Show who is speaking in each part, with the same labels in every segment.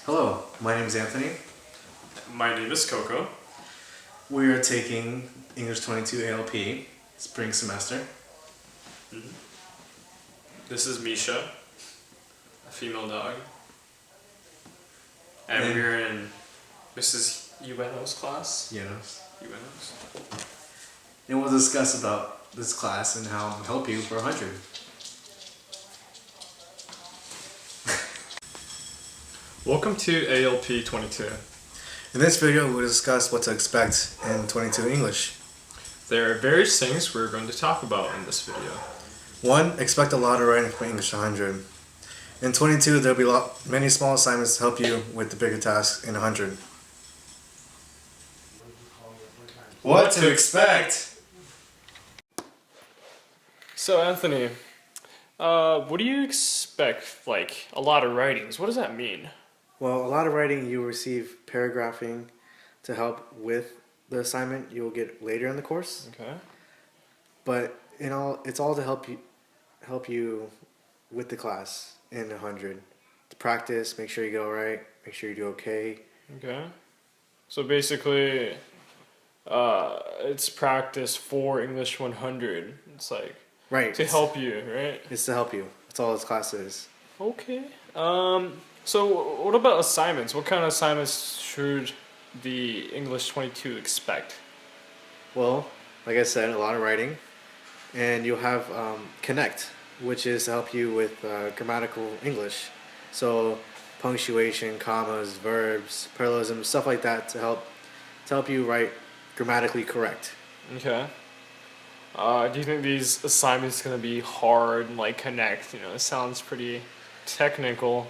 Speaker 1: Hello, my name is Anthony.
Speaker 2: My name is Coco.
Speaker 1: We are taking English 22 ALP, spring semester.
Speaker 2: This is Misha, a female dog. And we're in Mrs. Ueno's class.
Speaker 1: Yes.
Speaker 2: Ueno's.
Speaker 1: And we'll discuss about this class and how it'll help you for 100.
Speaker 2: Welcome to ALP 22.
Speaker 1: In this video, we'll discuss what to expect in 22 English.
Speaker 2: There are various things we're going to talk about in this video.
Speaker 1: 1. Expect a lot of writing for English 100. In 22, there'll be many small assignments to help you with the bigger tasks in 100. What to expect?
Speaker 2: So Anthony, what do you expect, like, a lot of writings? What does that mean?
Speaker 1: Well, a lot of writing you receive paragraphing to help with the assignment you'll get later in the course.
Speaker 2: Okay.
Speaker 1: But it's all to help you with the class in 100. To practice, make sure you go right, make sure you do okay.
Speaker 2: Okay. So basically, it's practice for English 100. It's like
Speaker 1: Right.
Speaker 2: to help you, right?
Speaker 1: It's to help you. That's all this class is.
Speaker 2: Okay. So what about assignments? What kind of assignments should the English 22 expect?
Speaker 1: Well, like I said, a lot of writing. And you'll have Connect, which is to help you with grammatical English. So punctuation, commas, verbs, parallelisms, stuff like that to help you write grammatically correct.
Speaker 2: Okay. Do you think these assignments gonna be hard, like Connect? You know, it sounds pretty technical.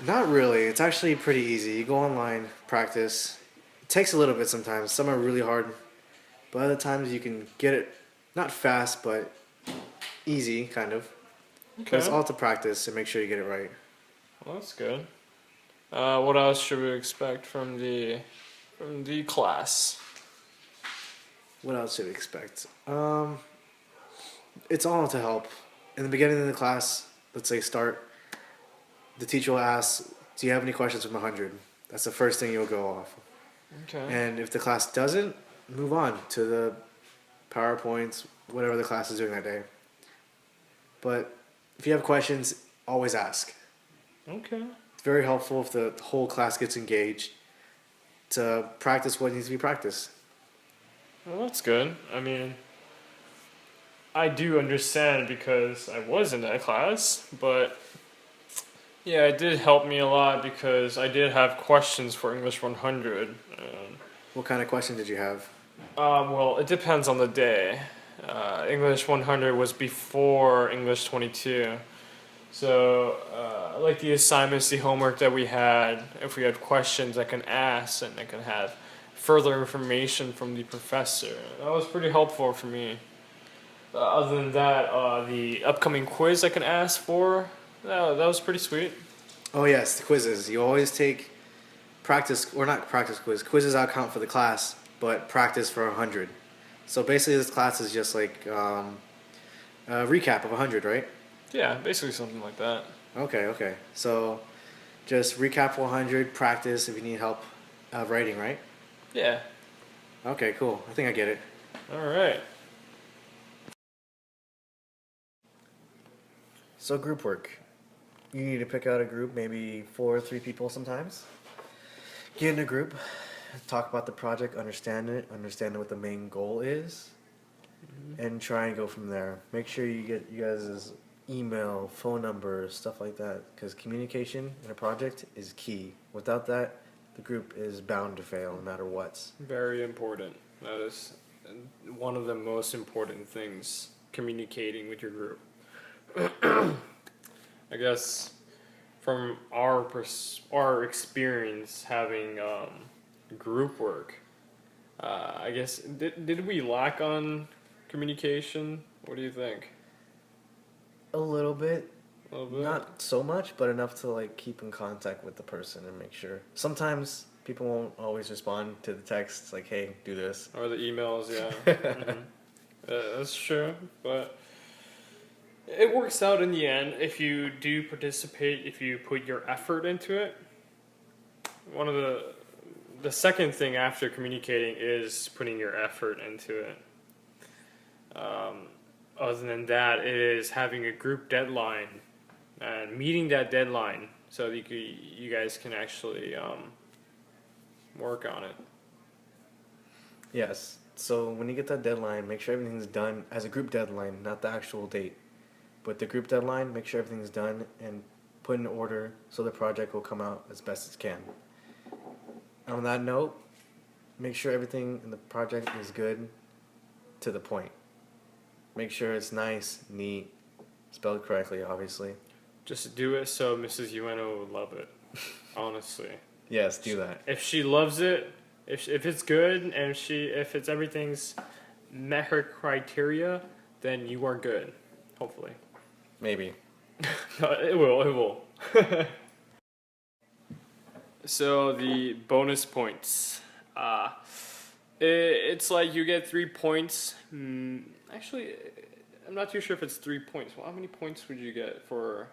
Speaker 1: Not really. It's actually pretty easy. You go online, practice. It takes a little bit sometimes. Some are really hard, but other times you can get it not fast, but easy, kind of.
Speaker 2: Okay.
Speaker 1: But it's all to practice and make sure you get it right.
Speaker 2: Well, that's good. What else should we expect from the class?
Speaker 1: What else should we expect? It's all to help. In the beginning of the class, let's say start, the teacher will ask, do you have any questions from 100? That's the first thing you'll go off.
Speaker 2: Okay.
Speaker 1: And if the class doesn't, move on to the PowerPoints, whatever the class is doing that day. But if you have questions, always ask.
Speaker 2: Okay.
Speaker 1: It's very helpful if the whole class gets engaged to practice what needs to be practiced.
Speaker 2: Well, that's good. I mean, I do understand because I was in that class, but yeah, it did help me a lot because I did have questions for English 100.
Speaker 1: What kind of question did you have?
Speaker 2: Well, it depends on the day. English 100 was before English 22. So, like the assignments, the homework that we had, if we had questions, I can ask and I can have further information from the professor. That was pretty helpful for me. Other than that, the upcoming quiz I can ask for, that was pretty sweet.
Speaker 1: Oh yes, the quizzes. You always take practice, or not practice quiz. Quizzes out count for the class, but practice for 100. So basically this class is just like a recap of 100, right?
Speaker 2: Yeah, basically something like that.
Speaker 1: Okay. So just recap for 100, practice if you need help writing, right?
Speaker 2: Yeah.
Speaker 1: Okay, cool. I think I get it.
Speaker 2: Alright.
Speaker 1: So group work. You need to pick out a group, maybe 4 or 3 people sometimes. Get in a group, talk about the project, understand what the main goal is, and try and go from there. Make sure you get you guys' email, phone numbers, stuff like that, because communication in a project is key. Without that, the group is bound to fail no matter what.
Speaker 2: Very important. That is one of the most important things, communicating with your group. I guess from our experience having group work, I guess did we lack on communication? What do you think?
Speaker 1: A little bit.
Speaker 2: A little bit?
Speaker 1: Not so much, but enough to like keep in contact with the person and make sure. Sometimes people won't always respond to the texts like, "Hey, do this."
Speaker 2: Or the emails, yeah. That's true, but it works out in the end if you do participate, if you put your effort into it. one of the second thing after communicating is putting your effort into it. Other than that, it is having a group deadline and meeting that deadline so that you guys can actually work on it.
Speaker 1: Yes. So when you get that deadline, make sure everything's done as a group deadline, not the actual date. But the group deadline, make sure everything's done and put in order so the project will come out as best as it can. And on that note, make sure everything in the project is good to the point. Make sure it's nice, neat, spelled correctly, obviously.
Speaker 2: Just do it so Mrs. Ueno would love it. Honestly.
Speaker 1: Yes, do that.
Speaker 2: If she loves it, if it's good, and if it's everything's met her criteria, then you are good. Hopefully.
Speaker 1: Maybe.
Speaker 2: No, it will. So the bonus points. It's like you get 3 points. Actually, I'm not too sure if it's 3 points. Well, how many points would you get for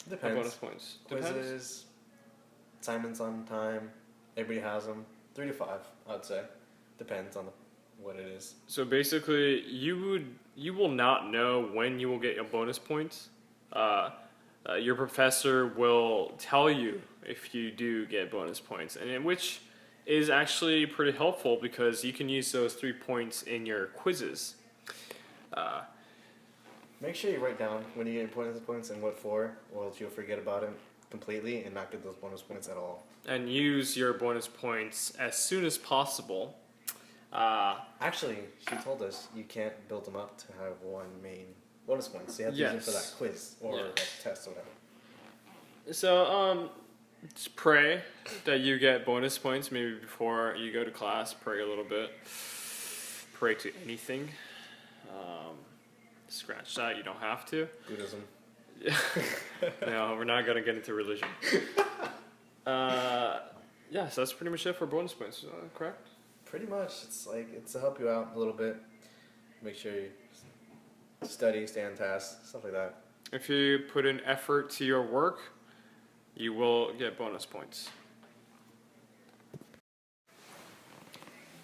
Speaker 1: Depends.
Speaker 2: bonus points? Depends.
Speaker 1: Quizzes, assignments on time, everybody has them. 3 to 5, I'd say. Depends on what it is.
Speaker 2: So basically, you will not know when you will get your bonus points. Your professor will tell you if you do get bonus points, and which is actually pretty helpful because you can use those 3 points in your quizzes.
Speaker 1: Make sure you write down when you get bonus points and what for, or else you'll forget about it completely and not get those bonus points at all.
Speaker 2: And use your bonus points as soon as possible.
Speaker 1: Actually, she told us you can't build them up to have one main bonus point, so you have to use them for that quiz or that test or whatever.
Speaker 2: So, just pray that you get bonus points maybe before you go to class. Pray a little bit. Pray to anything. Scratch that, you don't have to.
Speaker 1: Buddhism.
Speaker 2: No, we're not going to get into religion. Yeah, so that's pretty much it for bonus points, correct?
Speaker 1: Pretty much. It's to help you out a little bit. Make sure you study, stay on task, stuff like that.
Speaker 2: If you put in effort to your work, you will get bonus points.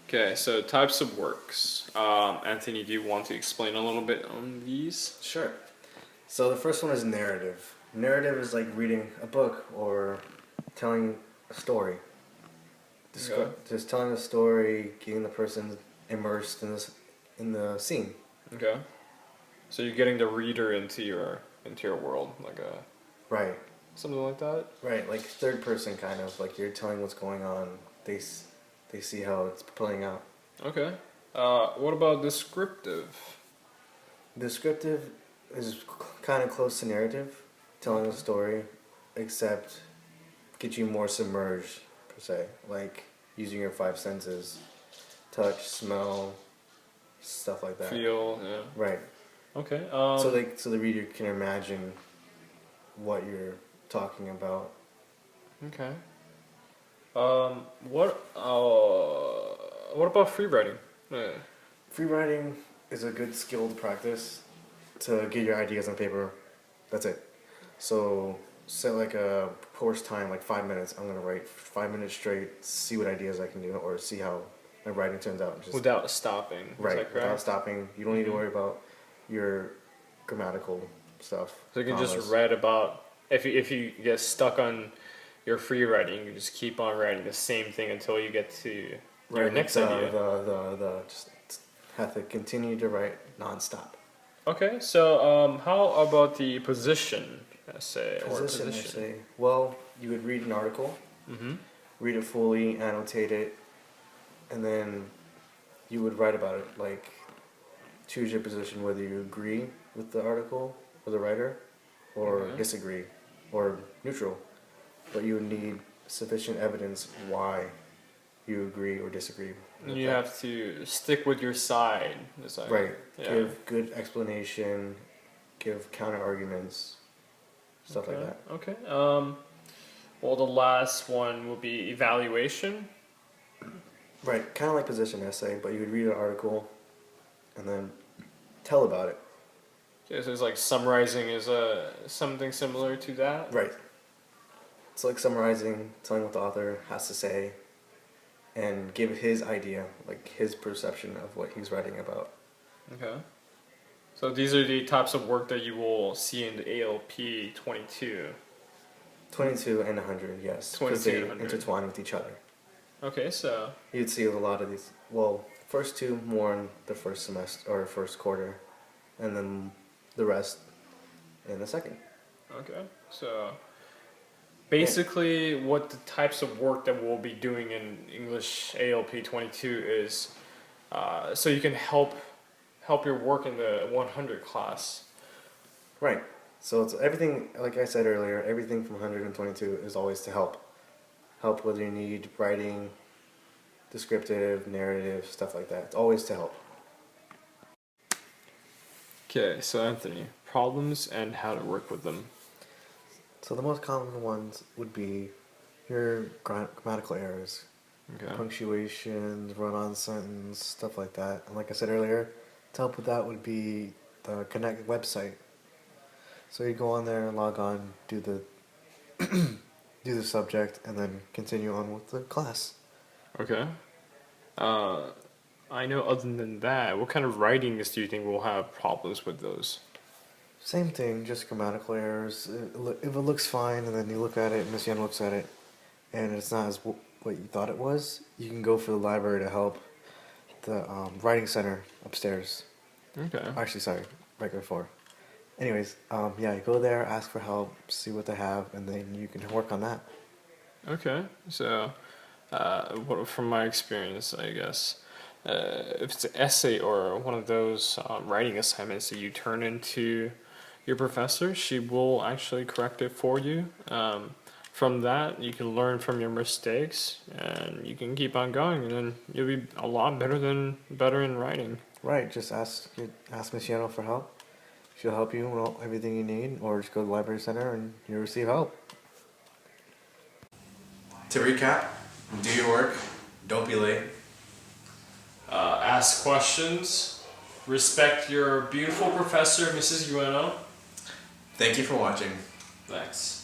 Speaker 2: Okay, so types of works. Anthony, do you want to explain a little bit on these?
Speaker 1: Sure. So the first one is narrative. Narrative is like reading a book or telling a story. Just telling a story, getting the person immersed in the scene.
Speaker 2: Okay. So you're getting the reader into your world,
Speaker 1: Right.
Speaker 2: something like that.
Speaker 1: Right, like third person kind of, like you're telling what's going on. They see how it's playing out.
Speaker 2: Okay. What about descriptive?
Speaker 1: Descriptive is kind of close to narrative, telling a story, except get you more submerged per se, like using your 5 senses, touch, smell, stuff like that.
Speaker 2: Feel, yeah.
Speaker 1: Right.
Speaker 2: Okay.
Speaker 1: So the reader can imagine what you're talking about.
Speaker 2: Okay. What about free writing?
Speaker 1: Free writing is a good skill to practice to get your ideas on paper. That's it. So set like a course time, like 5 minutes. I'm gonna write 5 minutes straight, see what ideas I can do, or see how my writing turns out. Just,
Speaker 2: without stopping.
Speaker 1: right,
Speaker 2: Is that correct?
Speaker 1: without stopping. You don't need to worry about your grammatical stuff.
Speaker 2: So you can
Speaker 1: commas.
Speaker 2: just write about if you get stuck on your free writing, you just keep on writing the same thing until you get to your next idea.
Speaker 1: Just have to continue to write nonstop.
Speaker 2: Okay, so how about the position essay or
Speaker 1: Position
Speaker 2: position?
Speaker 1: essay. Well, you would read an article,
Speaker 2: Mm-hmm.
Speaker 1: read it fully, annotate it, and then you would write about it. Like, choose your position, whether you agree with the article or the writer, or
Speaker 2: Okay.
Speaker 1: disagree, or neutral. But you would need sufficient evidence why you agree or disagree. with
Speaker 2: You
Speaker 1: that.
Speaker 2: have to stick with your side. Is that
Speaker 1: Right.
Speaker 2: Yeah.
Speaker 1: Give good explanation, give counter arguments, stuff like that.
Speaker 2: Okay. Well, the last one will be evaluation.
Speaker 1: Right, kind of like position essay, but you would read an article and then tell about it.
Speaker 2: Okay, so it's like summarizing is something similar to that.
Speaker 1: Right. It's like summarizing, telling what the author has to say, and give his idea, like his perception of what he's writing about.
Speaker 2: Okay. So these are the types of work that you will see in the ALP 22.
Speaker 1: 22 and 100, yes, because
Speaker 2: 22
Speaker 1: they
Speaker 2: and 100.
Speaker 1: intertwine with each other.
Speaker 2: Okay, so
Speaker 1: You'd see a lot of these. Well, first two more in the first semester or first quarter, and then the rest in the second.
Speaker 2: okay, so basically, what the types of work that we'll be doing in English ALP 22 is, so you can help your work in the 100 class.
Speaker 1: Right. So it's everything, like I said earlier, everything from 122 is always to help. Help whether you need writing, descriptive, narrative, stuff like that. It's always to help.
Speaker 2: Okay, so Anthony, problems and how to work with them.
Speaker 1: So the most common ones would be your grammatical errors,
Speaker 2: Okay.
Speaker 1: punctuations, run-on sentence, stuff like that. And like I said earlier, to help with that would be the Connect website. So you go on there, log on, do the do the subject, and then continue on with the class.
Speaker 2: Okay. I know other than that, what kind of writings do you think will have problems with those?
Speaker 1: Same thing, just grammatical errors. If it looks fine, and then you look at it, Miss Yen looks at it, and it's not as what you thought it was, you can go for the library to help. The writing center upstairs.
Speaker 2: Okay.
Speaker 1: Actually, sorry, right before. Anyways, yeah, you go there, ask for help, see what they have, and then you can work on that.
Speaker 2: Okay. So, from my experience, I guess, if it's an essay or one of those writing assignments that you turn into your professor, she will actually correct it for you. From that, you can learn from your mistakes, and you can keep on going, and then you'll be a lot better in writing.
Speaker 1: Right, just ask Miss Yano for help. She'll help you with everything you need, or just go to the library center and you'll receive help.
Speaker 3: To recap, do your work, don't be late.
Speaker 2: Ask questions. Respect your beautiful professor, Mrs. Ueno.
Speaker 3: Thank you for watching.
Speaker 2: Thanks.